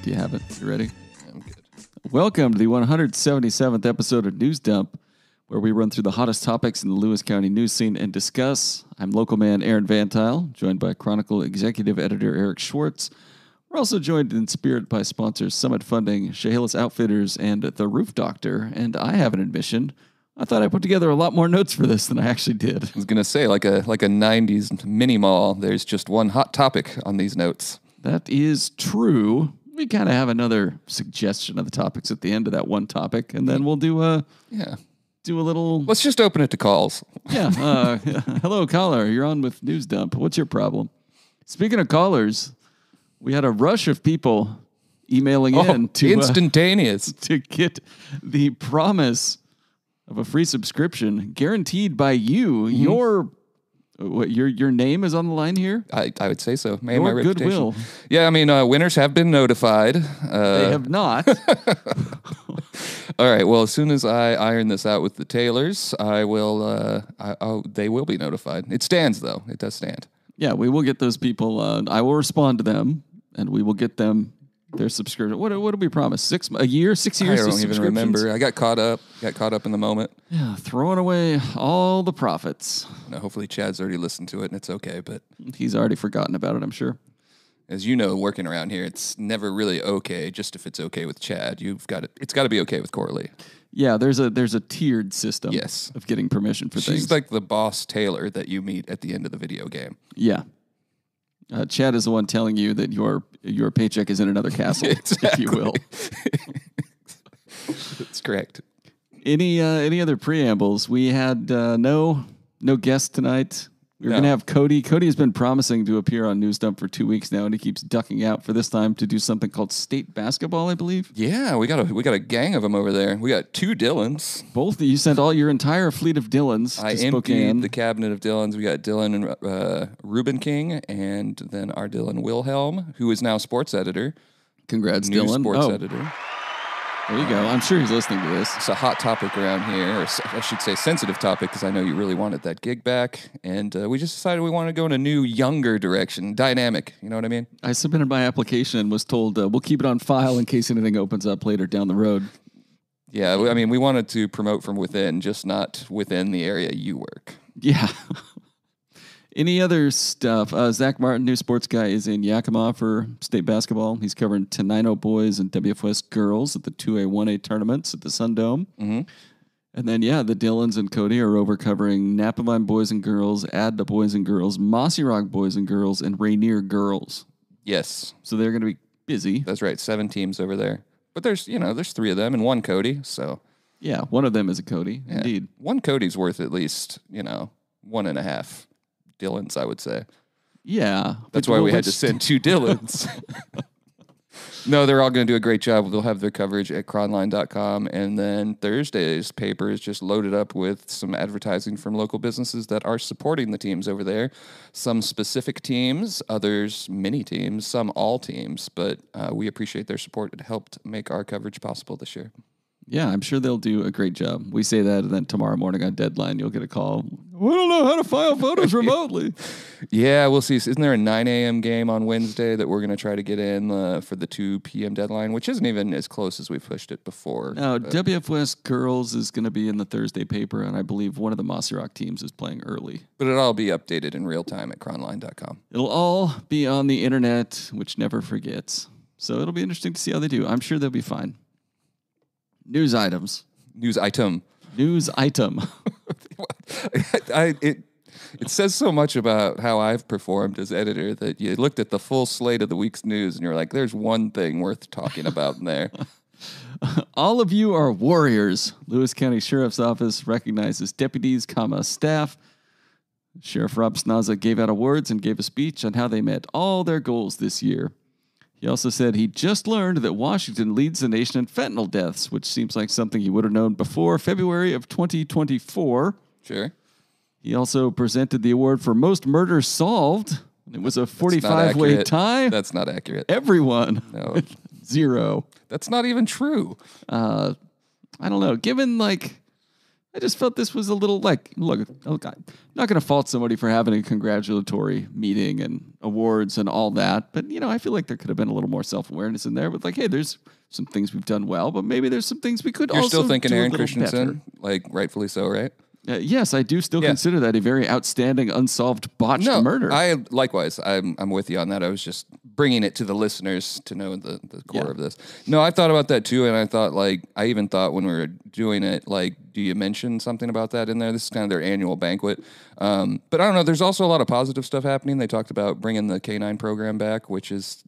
Do you have it? You ready? I'm good. Welcome to the 177th episode of News Dump, where we run through the hottest topics in the Lewis County news scene and discuss. I'm local man Aaron VanTuyl, joined by Chronicle executive editor Eric Schwartz. We're also joined in spirit by sponsors Summit Funding, Chehalis Outfitters, and The Roof Doctor. And I have an admission. I thought I put together a lot more notes for this than I actually did. I was going to say, like a 90s mini mall, there's just one hot topic on these notes. That is true. We kind of have another suggestion of the topics at the end of that one topic, and then we'll do a little... Let's just open it to calls. Yeah. Hello, caller. You're on with News Dump. What's your problem? Speaking of callers, we had a rush of people emailing in to instantaneous to get the promise of a free subscription guaranteed by you. Mm-hmm. Your name is on the line here? I would say so. Your my reputation. Goodwill. Yeah, I mean, winners have been notified. They have not. All right. Well, as soon as I iron this out with the tailors, I will. They will be notified. It stands, though. It does stand. Yeah, we will get those people. I will respond to them, and we will get them their subscription. What did we promise? 6 years? I don't even remember. I got caught up. In the moment. Yeah, throwing away all the profits. No, hopefully Chad's already listened to it, and it's okay. But he's already forgotten about it, I'm sure. As you know, working around here, it's never really okay. Just if it's okay with Chad, it's got to be okay with Corley. Yeah, there's a tiered system. Yes. Of getting permission for things. She's like the boss tailor that you meet at the end of the video game. Yeah. Chad is the one telling you that your paycheck is in another castle, exactly. if you will. That's correct. Any other preambles? We had no guests tonight. We're going to have Cody. Cody has been promising to appear on News Dump for 2 weeks now, and he keeps ducking out for this time to do something called state basketball, I believe. Yeah, we got a gang of them over there. We got 2 Dylans. Both you sent all your entire fleet of Dylans. I emptied the cabinet of Dylans. We got Dylan and Ruben King, and then our Dylan Wilhelm, who is now sports editor. Congrats, New Dylan. Sports editor. There you go. I'm sure he's listening to this. It's a hot topic around here, or I should say sensitive topic, because I know you really wanted that gig back. And we just decided we want to go in a new, younger direction, dynamic. You know what I mean? I submitted my application and was told we'll keep it on file in case anything opens up later down the road. Yeah, I mean, we wanted to promote from within, just not within the area you work. Yeah. Any other stuff? Zach Martin, new sports guy, is in Yakima for state basketball. He's covering Tenino boys and WFS girls at the 2A, 1A tournaments at the Sun Dome. Mm-hmm. And then, the Dylans and Cody are over covering Napavine boys and girls, Adda boys and girls, Mossy Rock boys and girls, and Rainier girls. Yes. So they're going to be busy. That's right. 7 teams over there. But there's 3 of them and 1 Cody, so. Yeah, one of them is a Cody, indeed. 1 Cody's worth at least, 1.5 Dylans, I would say. Yeah. That's why we had to send 2 Dylans. No, they're all going to do a great job. They'll have their coverage at cronline.com. And then Thursday's paper is just loaded up with some advertising from local businesses that are supporting the teams over there. Some specific teams, others mini teams, some all teams. But we appreciate their support. It helped make our coverage possible this year. Yeah, I'm sure they'll do a great job. We say that, and then tomorrow morning on deadline, you'll get a call. We don't know how to file photos remotely. Yeah, we'll see. Isn't there a 9 a.m. game on Wednesday that we're going to try to get in for the 2 p.m. deadline, which isn't even as close as we've pushed it before? No, WFS Girls is going to be in the Thursday paper, and I believe one of the Mossy Rock teams is playing early. But it'll all be updated in real time at cronline.com. It'll all be on the internet, which never forgets. So it'll be interesting to see how they do. I'm sure they'll be fine. News items. News item. News item. It says so much about how I've performed as editor that you looked at the full slate of the week's news and you're like, there's one thing worth talking about in there. All of you are warriors. Lewis County Sheriff's Office recognizes deputies, staff. Sheriff Rob Snaza gave out awards and gave a speech on how they met all their goals this year. He also said he just learned that Washington leads the nation in fentanyl deaths, which seems like something he would have known before February of 2024. Sure. He also presented the award for most murders solved. It was a 45-way tie. That's not accurate. Everyone. No. 0. That's not even true. I don't know. Given, I just felt this was a little like, look, I'm not going to fault somebody for having a congratulatory meeting and awards and all that. But, I feel like there could have been a little more self-awareness in there with like, hey, there's some things we've done well, but maybe there's some things we could You're also still thinking do a Aaron little Christensen, better. like rightfully so, right? Yes, I do still consider that a very outstanding, unsolved, botched murder. Likewise, I'm with you on that. I was just bringing it to the listeners to know the core of this. No, I thought about that too, and I thought I even thought when we were doing it, do you mention something about that in there? This is kind of their annual banquet. But I don't know. There's also a lot of positive stuff happening. They talked about bringing the K9 program back, which is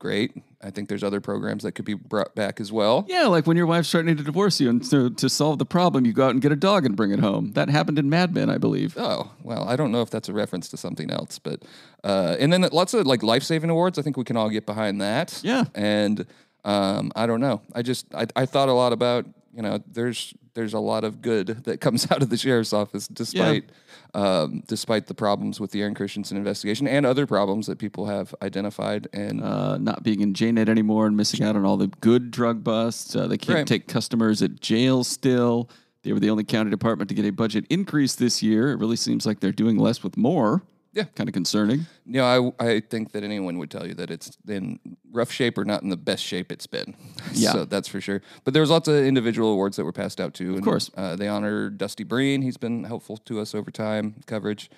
great. I think there's other programs that could be brought back as well. Yeah, like when your wife's threatening to divorce you, and so to solve the problem, you go out and get a dog and bring it home. That happened in Mad Men, I believe. Oh, well, I don't know if that's a reference to something else, but and then lots of life-saving awards. I think we can all get behind that. Yeah. And I don't know. I thought a lot about, there's a lot of good that comes out of the sheriff's office despite the problems with the Aaron Christensen investigation and other problems that people have identified, and not being in JNet anymore and missing out on all the good drug busts. They can't take customers at jail still. They were the only county department to get a budget increase this year. It really seems like they're doing less with more. Yeah. Kind of concerning. I think that anyone would tell you that it's in rough shape or not in the best shape it's been. Yeah. So that's for sure. But there was lots of individual awards that were passed out too. Of course. They honor Dusty Breen. He's been helpful to us over time, coverage.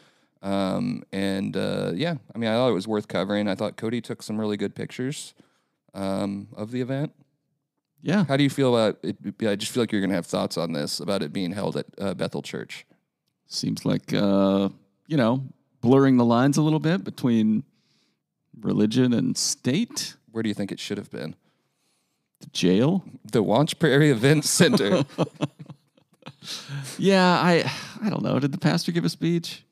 I thought it was worth covering. I thought Cody took some really good pictures of the event. Yeah. How do you feel about it? I just feel like you're going to have thoughts on this, about it being held at Bethel Church. Seems like, blurring the lines a little bit between religion and state. Where do you think it should have been? The jail? The Wanch Prairie Event Center. Yeah, I don't know. Did the pastor give a speech?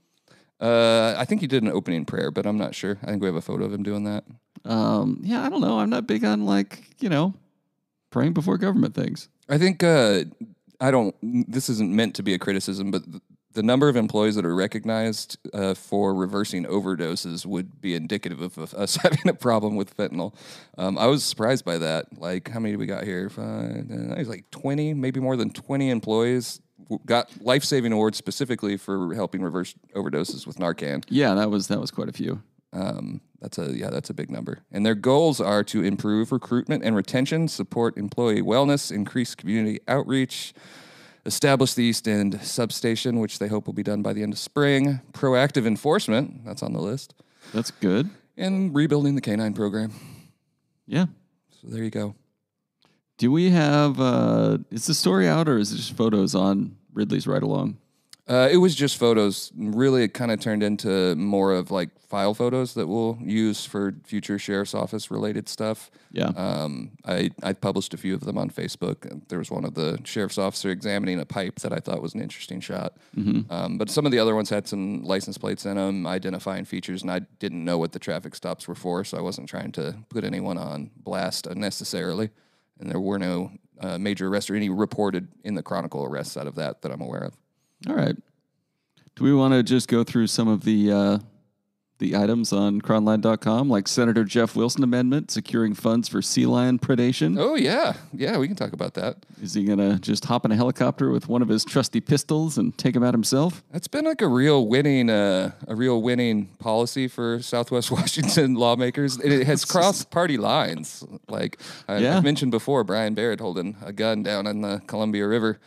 I think he did an opening prayer, but I'm not sure. I think we have a photo of him doing that. Yeah, I don't know. I'm not big on praying before government things. I think this isn't meant to be a criticism, but the number of employees that are recognized for reversing overdoses would be indicative of us having a problem with fentanyl. I was surprised by that. Like, how many do we got here? I was like 20, maybe more than 20 employees got life-saving awards specifically for helping reverse overdoses with Narcan. Yeah, that was quite a few. That's a big number. And their goals are to improve recruitment and retention, support employee wellness, increase community outreach, establish the East End substation, which they hope will be done by the end of spring, proactive enforcement, that's on the list. That's good. And rebuilding the K9 program. Yeah. So there you go. Do we have, is the story out or is it just photos on Ridley's ride along? It was just photos. Really, it kind of turned into more of like file photos that we'll use for future sheriff's office related stuff. Yeah. I published a few of them on Facebook. There was one of the sheriff's officer examining a pipe that I thought was an interesting shot. Mm-hmm. But some of the other ones had some license plates in them, identifying features, and I didn't know what the traffic stops were for, so I wasn't trying to put anyone on blast unnecessarily. And there were no major arrests or any reported in the Chronicle arrests out of that I'm aware of. All right. Do we want to just go through some of the items on cronline.com, like Senator Jeff Wilson amendment, securing funds for sea lion predation? Oh, yeah. Yeah, we can talk about that. Is he going to just hop in a helicopter with one of his trusty pistols and take him out himself? That's been like a real winning policy for Southwest Washington lawmakers. It has crossed party lines. Like I've mentioned before, Brian Barrett holding a gun down on the Columbia River.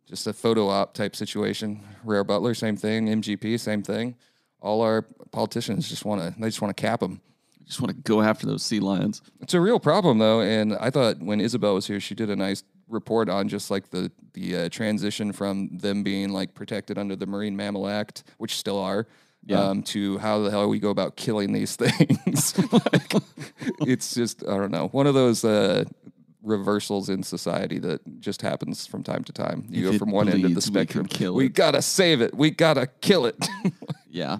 Just a photo op type situation. Rare Butler, same thing. MGP, same thing. All our politicians just want to cap them. Just want to go after those sea lions. It's a real problem though, and I thought when Isabel was here, she did a nice report on just like the transition from them being like protected under the Marine Mammal Act, which still are, to how the hell we go about killing these things. Like, it's just, I don't know, one of those reversals in society that just happens from time to time. You go from one end of the spectrum. We gotta save it. We gotta kill it. Yeah.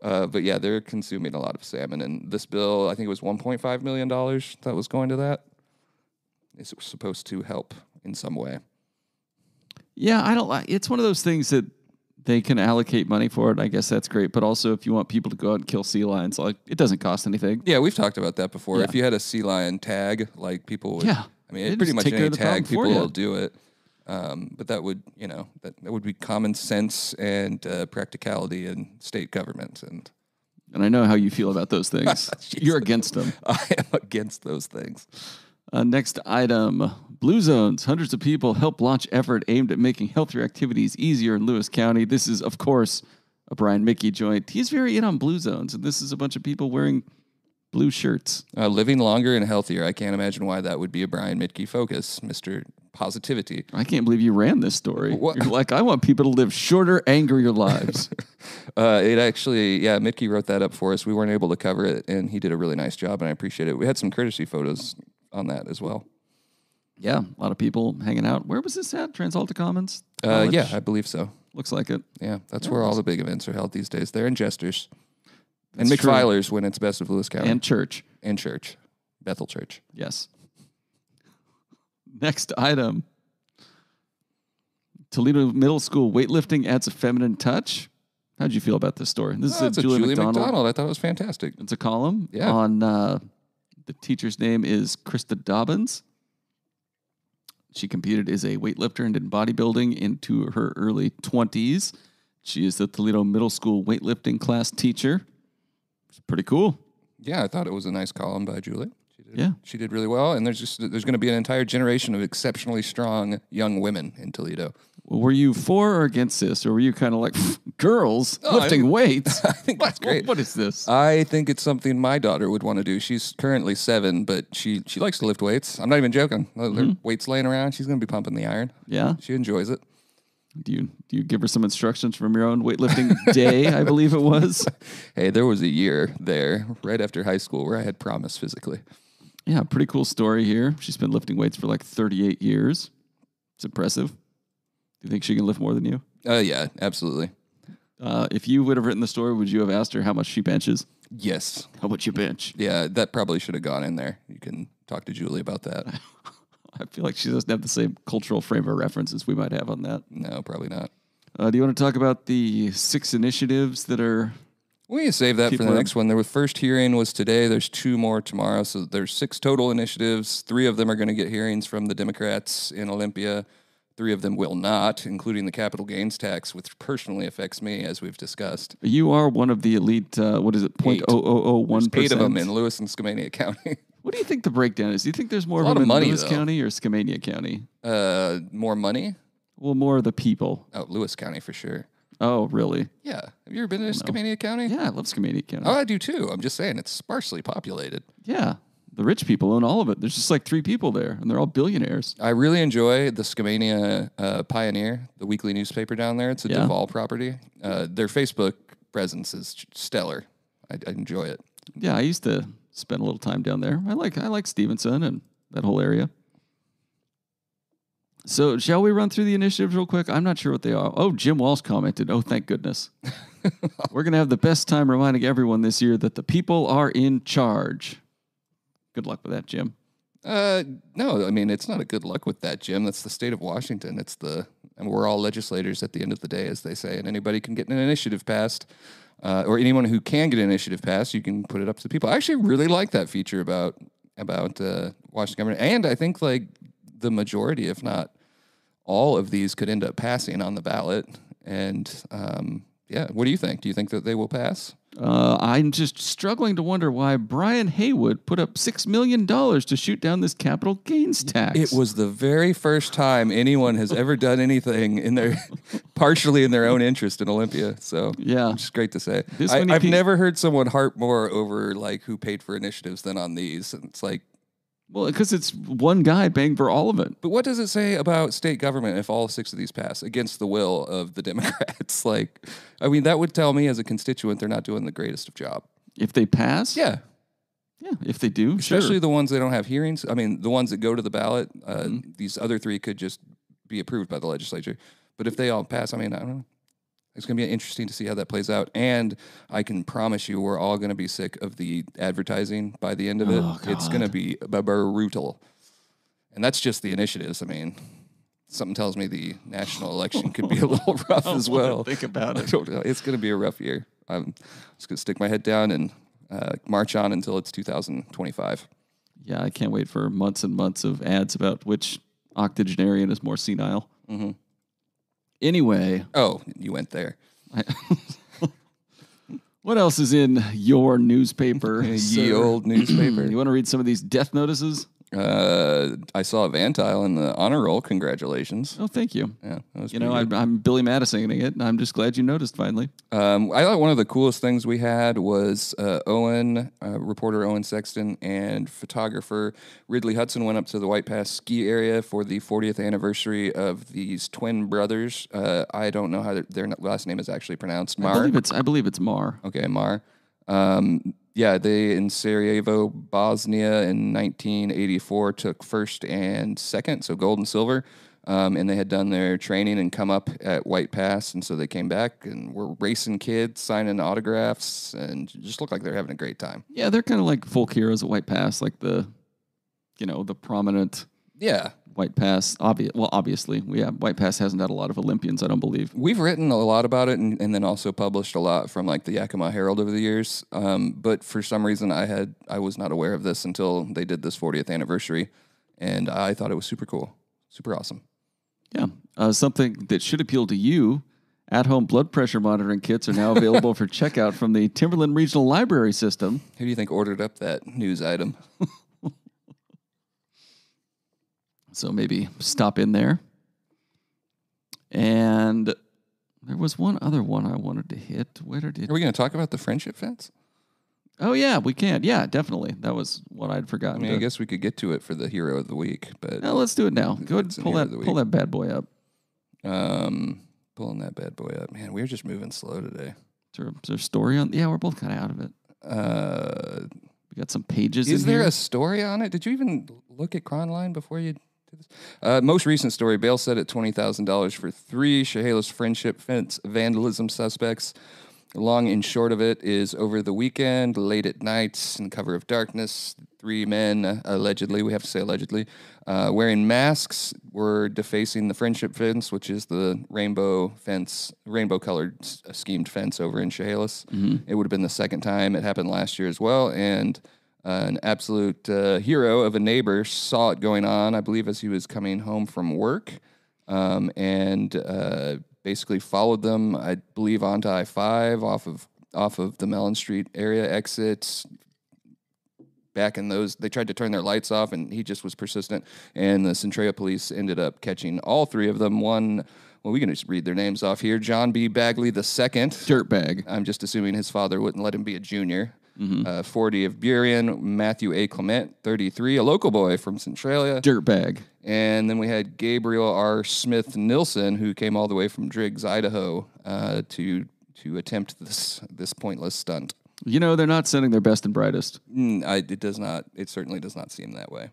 But yeah, they're consuming a lot of salmon. And this bill, I think it was $1.5 million that was going to that. It's supposed to help in some way. Yeah, I don't like. It's one of those things that they can allocate money for it. I guess that's great. But also, if you want people to go out and kill sea lions, like it doesn't cost anything. Yeah, we've talked about that before. Yeah. If you had a sea lion tag, like people would. Yeah. I mean, pretty much any tag, people will do it. But that would, that would be common sense and practicality in state government. And I know how you feel about those things. You're against them. I am against those things. Next item, Blue Zones. Hundreds of people help launch effort aimed at making healthier activities easier in Lewis County. This is, of course, a Brian Mickey joint. He's very in on Blue Zones, and this is a bunch of people wearing blue shirts. Living longer and healthier. I can't imagine why that would be a Brian Mickey focus, Mr. Positivity. I can't believe you ran this story. You're like, I want people to live shorter, angrier lives. It actually, Mickey wrote that up for us. We weren't able to cover it, and he did a really nice job, and I appreciate it. We had some courtesy photos on that as well. Yeah, a lot of people hanging out. Where was this at? Transalta Commons? Yeah, I believe so. Looks like it. Yeah, that's where all the big events are held these days. They're in Jesters. And McFilers when it's Best of Lewis County. And church. And church. Bethel Church. Yes. Next item. Toledo Middle School weightlifting adds a feminine touch. How'd you feel about this story? This is Julie McDonald. I thought it was fantastic. It's a column Yeah. on the teacher's name is Krista Dobbins. She competed as a weightlifter and did bodybuilding into her early 20s. She is the Toledo Middle School weightlifting class teacher. It's pretty cool. Yeah, I thought it was a nice column by Julie. She did really well, and there's going to be an entire generation of exceptionally strong young women in Toledo. Well, were you for or against this, or were you kind of like, girls lifting weights? I think that's great. What is this? I think it's something my daughter would want to do. She's currently 7, but she likes to lift weights. I'm not even joking. There are weights laying around. She's going to be pumping the iron. Yeah? She enjoys it. Do you give her some instructions from your own weightlifting day, I believe it was? Hey, there was a year there, right after high school, where I had promise physically. Yeah, pretty cool story here. She's been lifting weights for like 38 years. It's impressive. Do you think she can lift more than you? Yeah, absolutely. If you would have written the story, would you have asked her how much she benches? Yes. How much you bench? Yeah, that probably should have gone in there. You can talk to Julie about that. I feel like she doesn't have the same cultural frame of reference as we might have on that. No, probably not. Do you want to talk about the 6 initiatives that are... We can save that for the next one. The first hearing was today. There's 2 more tomorrow. So there's 6 total initiatives. 3 of them are going to get hearings from the Democrats in Olympia. 3 of them will not, including the capital gains tax, which personally affects me, as we've discussed. You are one of the elite, what is it, 0.0001%? There's 8 of them in Lewis and Skamania County. What do you think the breakdown is? Do you think there's more of them in Lewis County or Skamania County? More money? Well, more of the people. Oh, Lewis County for sure. Oh, really? Yeah. Have you ever been to Skamania County? Yeah, I love Skamania County. Oh, I do too. I'm just saying it's sparsely populated. Yeah. The rich people own all of it. There's just like 3 people there, and they're all billionaires. I really enjoy the Skamania Pioneer, the weekly newspaper down there. It's a Duval property. Their Facebook presence is stellar. I enjoy it. Yeah, I used to spend a little time down there. I like Stevenson and that whole area. So shall we run through the initiatives real quick? I'm not sure what they are. Oh, Jim Walsh commented. Oh, thank goodness. We're going to have the best time reminding everyone this year that the people are in charge. Good luck with that, Jim. No, I mean, it's not a good luck with that, Jim. That's the state of Washington. And we're all legislators at the end of the day, as they say, and anybody can get an initiative passed, or anyone who can get an initiative passed, you can put it up to the people. I actually really like that feature about Washington government, and I think like the majority, if not all of these, could end up passing on the ballot. And what do you think? Do you think that they will pass? I'm just struggling to wonder why Brian Haywood put up $6 million to shoot down this capital gains tax. It was the very first time anyone has ever done anything partially in their own interest in Olympia. So yeah, it's great to say. I've never heard someone harp more over like who paid for initiatives than on these. It's like, well, because it's one guy paying for all of it. But what does it say about state government if all 6 of these pass against the will of the Democrats? Like, I mean, that would tell me as a constituent they're not doing the greatest of job. If they pass? Yeah. Yeah, if they do, especially the ones that don't have hearings. I mean, the ones that go to the ballot, these other 3 could just be approved by the legislature. But if they all pass, I mean, I don't know. It's going to be interesting to see how that plays out. And I can promise you we're all going to be sick of the advertising by the end of it. Oh, it's going to be brutal. And that's just the initiatives. I mean, something tells me the national election could be a little rough as well. Think about it. It's going to be a rough year. I'm just going to stick my head down and march on until it's 2025. Yeah, I can't wait for months and months of ads about which octogenarian is more senile. Mm-hmm. Anyway. Oh, you went there. What else is in your newspaper? Ye old newspaper. You want to read some of these death notices? I saw VanTuyl in the honor roll. Congratulations. Oh, thank you. Yeah, that was I'm Billy Madison-ing it, and I'm just glad you noticed finally. I thought one of the coolest things we had was reporter Owen Sexton and photographer Ridley Hudson went up to the White Pass ski area for the 40th anniversary of these twin brothers. I don't know how their last name is actually pronounced. Mar? I believe it's Mar. Okay, Mar. Yeah, they in Sarajevo, Bosnia in 1984 took first and second, so gold and silver. And they had done their training and come up at White Pass, and so they came back and were racing kids, signing autographs, and just looked like they're having a great time. Yeah, they're kind of like folk heroes at White Pass, like the prominent White Pass. Obviously, White Pass hasn't had a lot of Olympians, I don't believe. We've written a lot about it and then also published a lot from like the Yakima Herald over the years. But for some reason, I was not aware of this until they did this 40th anniversary, and I thought it was super cool, super awesome. Yeah, something that should appeal to you. At-home blood pressure monitoring kits are now available for checkout from the Timberland Regional Library System. Who do you think ordered up that news item? So maybe stop in there. And there was one other one I wanted to hit. Are we going to talk about the friendship fence? Oh, yeah, we can. Yeah, definitely. That was what I'd forgotten. I guess we could get to it for the hero of the week, but no, let's do it now. Go ahead and pull that bad boy up. Pulling that bad boy up. Man, we're just moving slow today. Is there a story on? Yeah, we're both kind of out of it. We got some pages. Is there a story on it? Did you even look at Chronline before you did this? Most recent story, bail set at $20,000 for 3 Chehalis friendship fence vandalism suspects. Long and short of it is over the weekend, late at night, in cover of darkness, 3 men, allegedly, we have to say allegedly, wearing masks, were defacing the friendship fence, which is the rainbow-colored schemed fence over in Chehalis. Mm-hmm. It would have been the second time. It happened last year as well, and an absolute hero of a neighbor saw it going on, I believe, as he was coming home from work, and basically followed them, I believe, onto I-5 off of the Mellon Street area exits. Back in those, they tried to turn their lights off, and he just was persistent. And the Centralia police ended up catching all 3 of them. One, well, we can just read their names off here. John B. Bagley II. Dirtbag. I'm just assuming his father wouldn't let him be a junior. Mm-hmm. 40 of Burien. Matthew A. Clement, 33, a local boy from Centralia. Dirtbag. And then we had Gabriel R. Smith Nilsson, who came all the way from Driggs, Idaho, to attempt this pointless stunt. You know, they're not sending their best and brightest. It certainly does not seem that way.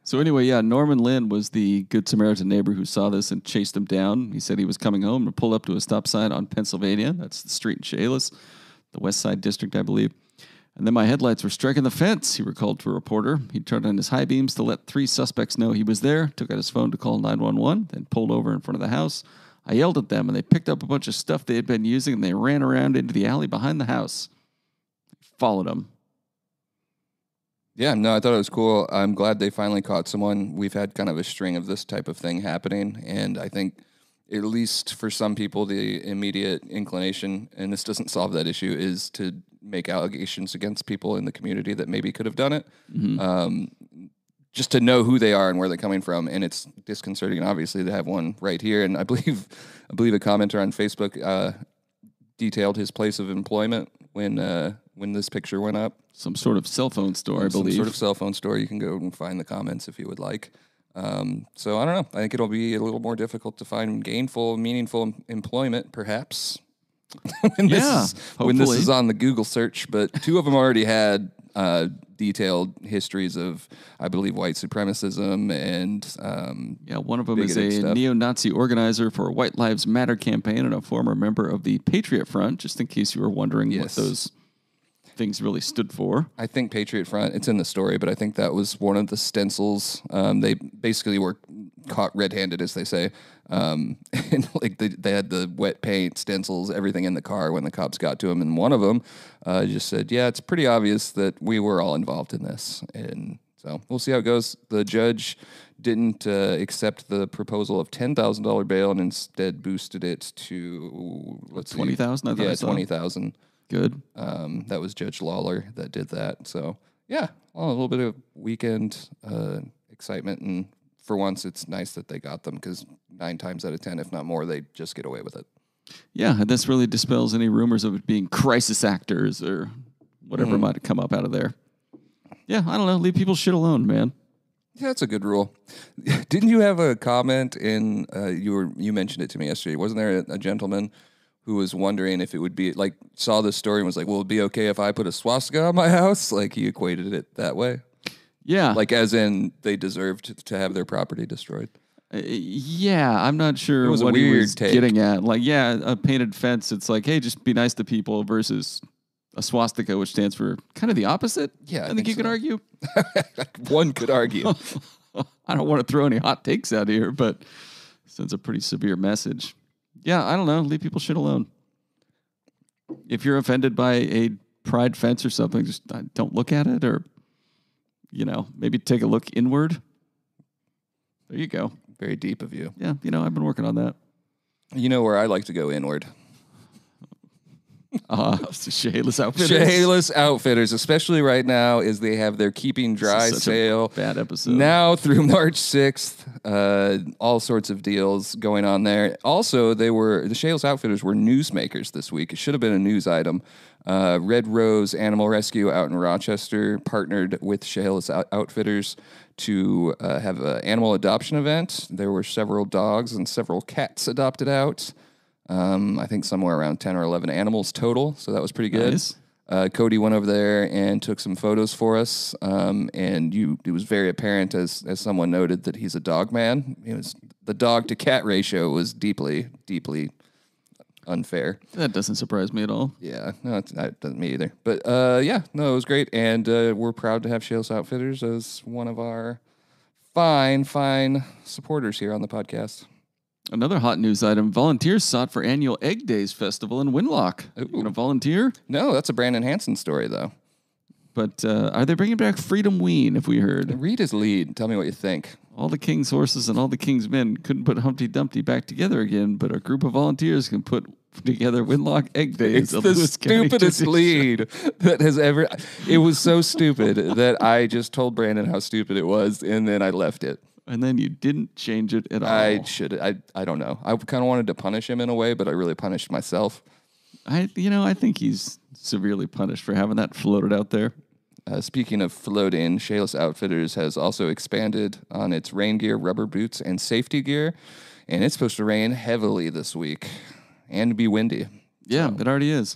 So anyway, yeah, Norman Lynn was the Good Samaritan neighbor who saw this and chased him down. He said he was coming home and pulled up to a stop sign on Pennsylvania. That's the street in Chehalis, the West Side District, I believe. And then my headlights were striking the fence, he recalled to a reporter. He turned on his high beams to let 3 suspects know he was there, took out his phone to call 911, then pulled over in front of the house. I yelled at them, and they picked up a bunch of stuff they had been using, and they ran around into the alley behind the house. Followed him. Yeah, no, I thought it was cool. I'm glad they finally caught someone. We've had kind of a string of this type of thing happening, and I think at least for some people, the immediate inclination, and this doesn't solve that issue, is to make allegations against people in the community that maybe could have done it. Mm-hmm. Just to know who they are and where they're coming from, and it's disconcerting, obviously, to have one right here. And I believe a commenter on Facebook detailed his place of employment when this picture went up. Some sort of cell phone store, I believe. Some sort of cell phone store. You can go and find the comments if you would like. So I don't know. I think it'll be a little more difficult to find gainful, meaningful employment, perhaps. when this is on the Google search. But 2 of them already had detailed histories of, I believe, white supremacism and one of them is a neo-Nazi organizer for a White Lives Matter campaign and a former member of the Patriot Front. Just in case you were wondering what those things really stood for. I think Patriot Front, it's in the story, but I think that was one of the stencils. They basically were caught red-handed, as they say. And like they had the wet paint, stencils, everything in the car when the cops got to them. And one of them just said, yeah, it's pretty obvious that we were all involved in this. And so we'll see how it goes. The judge didn't accept the proposal of $10,000 bail and instead boosted it to let's see, 20,000. I thought I saw 20,000. Good. That was Judge Lawler that did that. So yeah, well, a little bit of weekend excitement, and for once, it's nice that they got them because 9 times out of 10, if not more, they just get away with it. Yeah, and this really dispels any rumors of it being crisis actors or whatever might come up out of there. Yeah, I don't know. Leave people's shit alone, man. Yeah, that's a good rule. Didn't you have a comment in, you mentioned it to me yesterday, wasn't there a gentleman who was wondering if it would be, like, saw this story and was like, well, it'd be okay if I put a swastika on my house? Like, he equated it that way. Yeah. Like, as in, they deserved to have their property destroyed. Yeah, I'm not sure was a what he weird was take. getting at. Like, yeah, a painted fence, it's like, hey, just be nice to people versus a swastika, which stands for kind of the opposite. Yeah, I think you could argue. One could argue. I don't want to throw any hot takes out here, but sends a pretty severe message. Yeah, I don't know. Leave people shit alone. If you're offended by a pride fence or something, just don't look at it, or, you know, maybe take a look inward. There you go. Very deep of you. Yeah, you know, I've been working on that. You know where I like to go inward? Chehalis Outfitters. Chehalis Outfitters, especially right now, as they have their Keeping Dry sale. Bad episode. Now through March 6th, all sorts of deals going on there. Also, the Chehalis Outfitters were newsmakers this week. It should have been a news item. Red Rose Animal Rescue out in Rochester partnered with Chehalis Outfitters to have an animal adoption event. There were several dogs and several cats adopted out. I think somewhere around 10 or 11 animals total, so that was pretty good. Nice. Cody went over there and took some photos for us, and it was very apparent, as someone noted, that he's a dog man. The dog-to-cat ratio was deeply, deeply unfair. That doesn't surprise me at all. Yeah, no, that doesn't me either. But yeah, no, it was great, and we're proud to have Chehalis Outfitters as one of our fine supporters here on the podcast. Another hot news item: volunteers sought for annual Egg Days Festival in Winlock. You gonna volunteer? No, that's a Brandon Hansen story, though. But are they bringing back Freedom Ween, if we heard? Read his lead. Tell me what you think. All the king's horses and all the king's men couldn't put Humpty Dumpty back together again, but a group of volunteers can put together Winlock Egg Days. It's the stupidest lead that has ever... It was so stupid that I just told Brandon how stupid it was, and then I left it. And then you didn't change it at all. I should. I don't know. I kind of wanted to punish him in a way, but I really punished myself. I think he's severely punished for having that floated out there. Speaking of floating, Chehalis Outfitters has also expanded on its rain gear, rubber boots, and safety gear, and it's supposed to rain heavily this week and be windy. Yeah, it already is.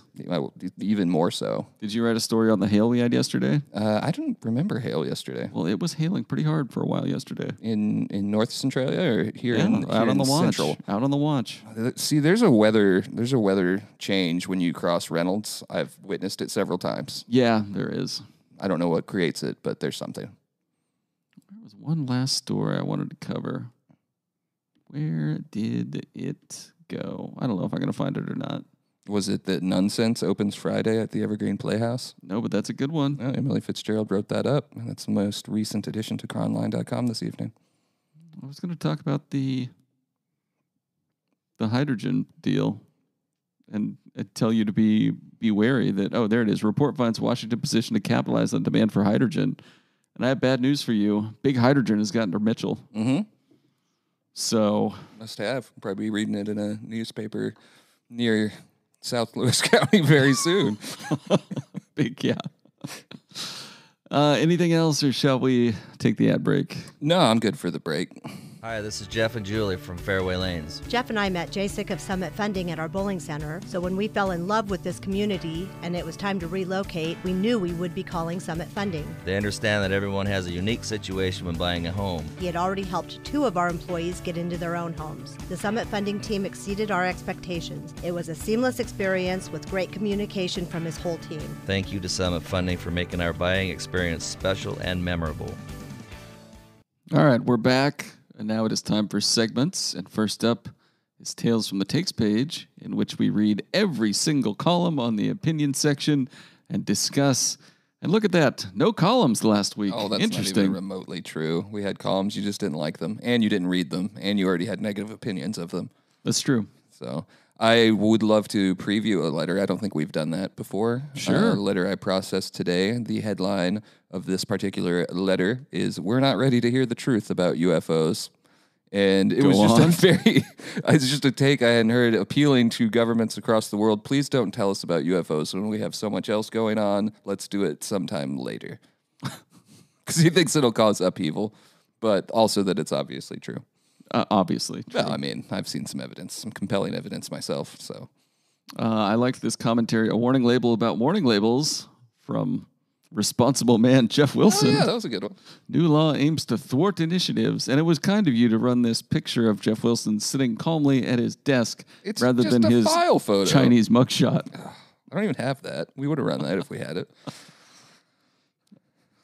Even more so. Did you write a story on the hail we had yesterday? I didn't remember hail yesterday. Well, it was hailing pretty hard for a while yesterday. In North Centralia or here out on the watch. Central? Out on the watch. See, there's a weather change when you cross Reynolds. I've witnessed it several times. Yeah, there is. I don't know what creates it, but there's something. There was one last story I wanted to cover. Where did it go? I don't know if I'm going to find it or not. Was it that Nonsense opens Friday at the Evergreen Playhouse? No, but that's a good one. Emily Fitzgerald wrote that up, and that's the most recent addition to Cronline.com this evening. I was going to talk about the hydrogen deal and tell you to be wary that, oh, there it is. Report finds Washington positioned to capitalize on demand for hydrogen. And I have bad news for you. Big hydrogen has gotten to Mitchell. Mm-hmm. So. Must have. Probably reading it in a newspaper near South Lewis County very soon. Big, yeah. Anything else, or shall we take the ad break? No, I'm good for the break. Hi, this is Jeff and Julie from Fairway Lanes. Jeff and I met JSIC of Summit Funding at our bowling center, so when we fell in love with this community and it was time to relocate, we knew we would be calling Summit Funding. They understand that everyone has a unique situation when buying a home. He had already helped 2 of our employees get into their own homes. The Summit Funding team exceeded our expectations. It was a seamless experience with great communication from his whole team. Thank you to Summit Funding for making our buying experience special and memorable. All right, we're back. And now it is time for segments. And first up is Tales from the Takes page, in which we read every single column on the opinion section and discuss And look at that. No columns last week. Oh, that's interesting. not even remotely true. We had columns. You just didn't like them, and you didn't read them, and you already had negative opinions of them. That's true. So I would love to preview a letter. I don't think we've done that before. Sure. A letter I processed today. The headline of this particular letter is, "We're not ready to hear the truth about UFOs." And it was just a take I hadn't heard, appealing to governments across the world. Please don't tell us about UFOs when we have so much else going on. Let's do it sometime later. Because he thinks it'll cause upheaval, but also that it's obviously true. Obviously. True. Well, I mean, I've seen some evidence, some compelling evidence myself. So I liked this commentary, a warning label about warning labels from responsible man Jeff Wilson. Oh, yeah, that was a good one. New law aims to thwart initiatives, and it was kind of you to run this picture of Jeff Wilson sitting calmly at his desk rather just than a his file photo. Chinese mugshot. I don't even have that. We would have run that if we had it.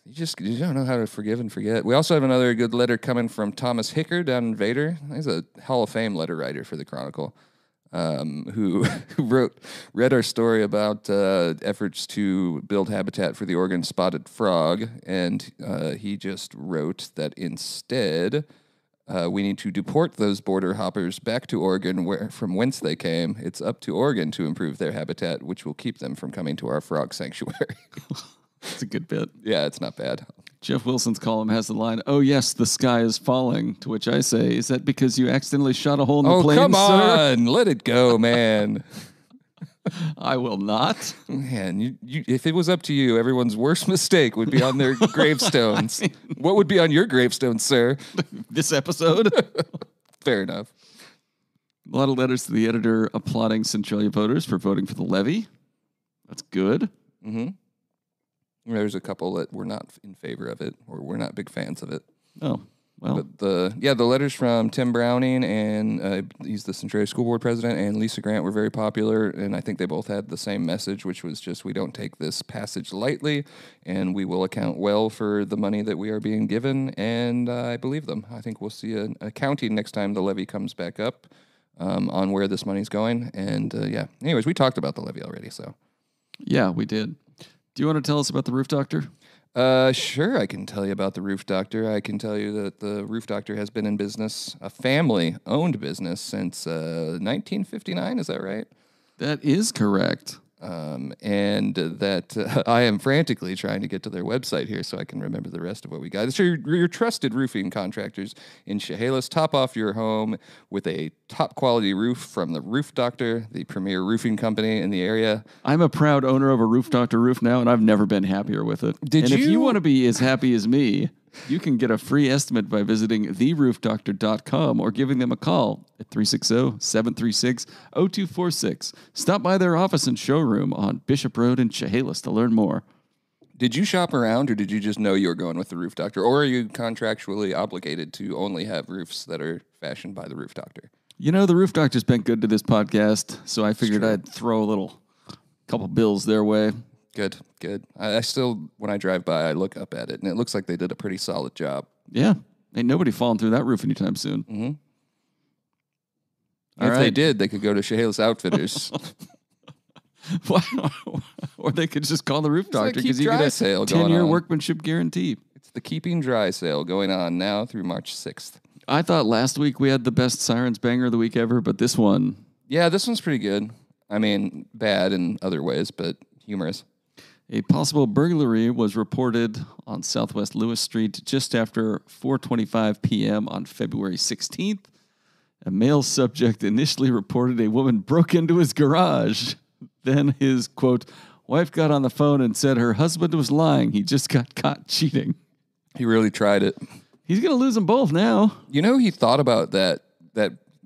You don't know how to forgive and forget. We also have another good letter coming from Thomas Hicker down in Vader. He's a Hall of Fame letter writer for the Chronicle, who read our story about efforts to build habitat for the Oregon spotted frog, and he just wrote that instead we need to deport those border hoppers back to Oregon from whence they came. It's up to Oregon to improve their habitat, which will keep them from coming to our frog sanctuary. That's a good bit. Yeah, it's not bad. Jeff Wilson's column has the line, "Oh, yes, the sky is falling," to which I say, is that because you accidentally shot a hole in the plane, come sir? on. Let it go, man. I will not. Man, if it was up to you, everyone's worst mistake would be on their gravestones. What would be on your gravestone, sir? This episode? Fair enough. A lot of letters to the editor applauding Centralia voters for voting for the levy. That's good. Mm-hmm. There's a couple that were not in favor of it, or we're not big fans of it. Oh, well. But the letters from Tim Browning, and he's the Centralia School Board president, and Lisa Grant were very popular, and I think they both had the same message, which was just, we don't take this passage lightly, and we will account well for the money that we are being given, and I believe them. I think we'll see an accounting next time the levy comes back up on where this money's going, and yeah. Anyways, we talked about the levy already, so. Yeah, we did. Do you want to tell us about the Roof Doctor? Sure, I can tell you about the Roof Doctor. I can tell you that the Roof Doctor has been in business, a family-owned business, since 1959. Is that right? That is correct. And that I am frantically trying to get to their website here so I can remember the rest of what we got. It's your trusted roofing contractors in Chehalis. Top off your home with a top-quality roof from the Roof Doctor, the premier roofing company in the area. I'm a proud owner of a Roof Doctor roof now, and I've never been happier with it. If you want to be as happy as me, you can get a free estimate by visiting theroofdoctor.com or giving them a call at 360-736-0246. Stop by their office and showroom on Bishop Road in Chehalis to learn more. Did you shop around, or did you just know you were going with the Roof Doctor? Or are you contractually obligated to only have roofs that are fashioned by the Roof Doctor? You know, the Roof Doctor's been good to this podcast, so I figured I'd throw a couple bills their way. Good. I still, when I drive by, I look up at it, and it looks like they did a pretty solid job. Yeah. Ain't nobody falling through that roof anytime soon. Mm-hmm. If they did, they could go to Chehalis Outfitters. Or they could just call the Roof Doctor because you get a 10-year workmanship guarantee. It's the Keeping Dry sale going on now through March 6th. I thought last week we had the best Sirens banger of the week ever, but this one... Yeah, this one's pretty good. I mean, bad in other ways, but humorous. A possible burglary was reported on Southwest Lewis Street just after 4:25 p.m. on February 16th. A male subject initially reported a woman broke into his garage. Then his, quote, wife got on the phone and said her husband was lying. He just got caught cheating. He really tried it. He's going to lose them both now. You know, he thought about that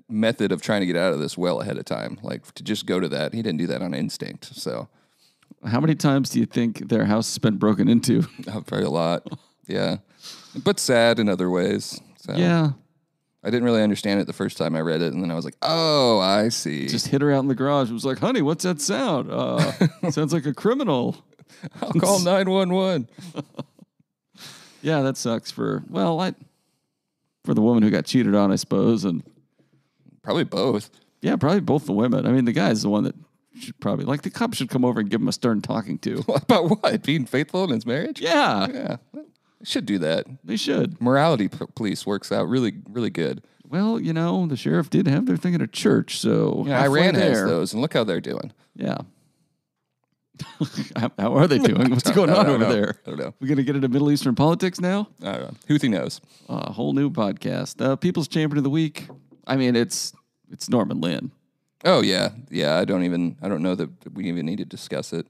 method of trying to get out of this well ahead of time, like to just go to that. He didn't do that on instinct, so... How many times do you think their house has been broken into? Very a lot, yeah. But sad in other ways. So. Yeah. I didn't really understand it the first time I read it, and then I was like, oh, I see. Just hit her out in the garage. It was like, honey, what's that sound? Sounds like a criminal. I'll call 911. Yeah, that sucks for the woman who got cheated on, I suppose. And probably both. Yeah, probably both the women. I mean, the guy's the one that should probably, like, the cops should come over and give him a stern talking to. About what? Being faithful in his marriage? Yeah. Yeah. They should do that. They should. Morality police works out really, really good. Well, you know, the sheriff did have their thing at a church, so Yeah, Iran has those, and look how they're doing. Yeah. How are they doing? What's going on over there? I don't know. We're going to get into Middle Eastern politics now? I don't know. Houthi knows. A whole new podcast. People's Champion of the Week. I mean, it's Norman Lynn. Oh, yeah. Yeah, I don't know that we even need to discuss it.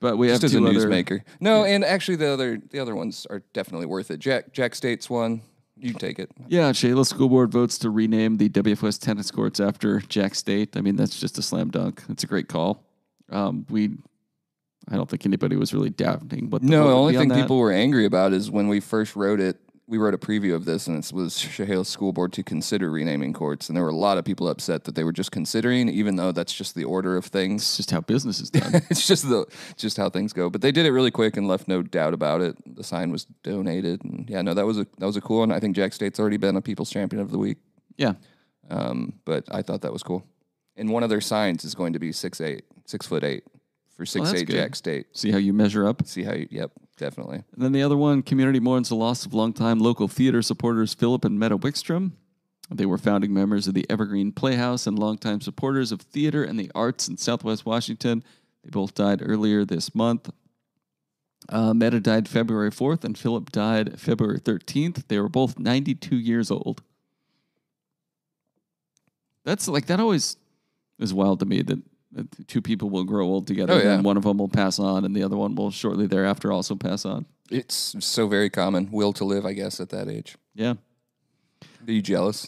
But we Just have as a two other... newsmaker. No, and actually the other ones are definitely worth it. Jack State's one. You can take it. Yeah, Shayla School Board votes to rename the WFS tennis courts after Jack State. I mean, that's just a slam dunk. It's a great call. I don't think anybody was really doubting what the No, vote the would only be on thing that. people were angry about is when we first wrote it, we wrote a preview of this, and it was Shayla School Board to consider renaming courts, and there were a lot of people upset that they were just considering, even though that's just the order of things. It's just how business is done. It's just how things go. But they did it really quick and left no doubt about it. The sign was donated, and yeah, no, that was a cool one. I think Jack State's already been a People's Champion of the Week. Yeah. But I thought that was cool. And one of their signs is going to be 6'8" for 6'8" Jack State. See how you measure up? See how you, yep, definitely. And then the other one, community mourns the loss of longtime local theater supporters Philip and Meta Wickstrom. They were founding members of the Evergreen Playhouse and longtime supporters of theater and the arts in Southwest Washington. They both died earlier this month. Meta died February 4th and Philip died February 13th. They were both 92 years old. That's like, that always is wild to me that two people will grow old together, and one of them will pass on, and the other one will shortly thereafter also pass on. It's so very common. Will to live, I guess, at that age. Yeah. Are you jealous?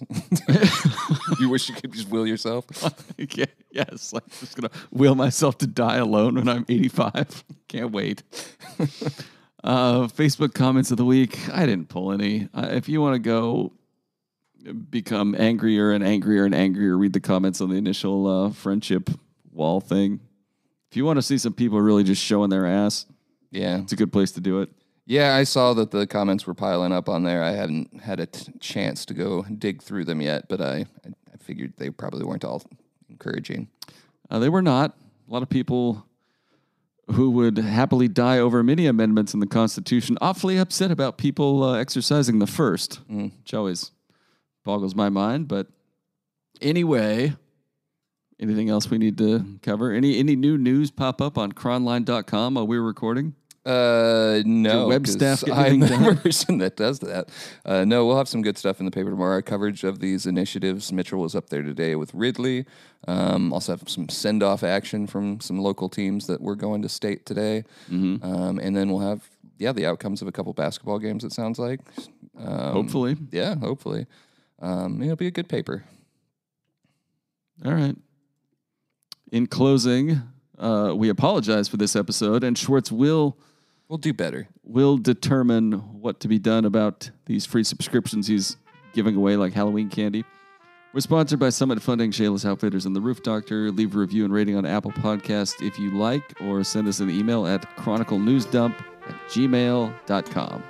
You wish you could just will yourself? Yes. Like, I'm just going to will myself to die alone when I'm 85. Can't wait. Facebook comments of the week. I didn't pull any. If you want to go become angrier and angrier and angrier, read the comments on the initial friendship wall thing. If you want to see some people really just showing their ass, Yeah. it's a good place to do it. Yeah, I saw that the comments were piling up on there. I hadn't had a chance to go dig through them yet, but I figured they probably weren't all encouraging. They were not. A lot of people who would happily die over many amendments in the Constitution awfully upset about people exercising the first, which always boggles my mind. But anyway, anything else we need to cover? Any new news pop up on cronline.com while we're recording? No. web staff get I'm anything the done? person that does that. No, we'll have some good stuff in the paper tomorrow. Coverage of these initiatives. Mitchell was up there today with Ridley. Also have some send-off action from some local teams that we're going to state today. And then we'll have, the outcomes of a couple basketball games, it sounds like. Hopefully. Yeah, hopefully. It'll be a good paper. All right. In closing, we apologize for this episode, and Schwartz will do better. Will determine what to be done about these free subscriptions he's giving away like Halloween candy. We're sponsored by Summit Funding, Shayla's Outfitters, and The Roof Doctor. Leave a review and rating on Apple Podcasts if you like, or send us an email at chroniclenewsdump@gmail.com.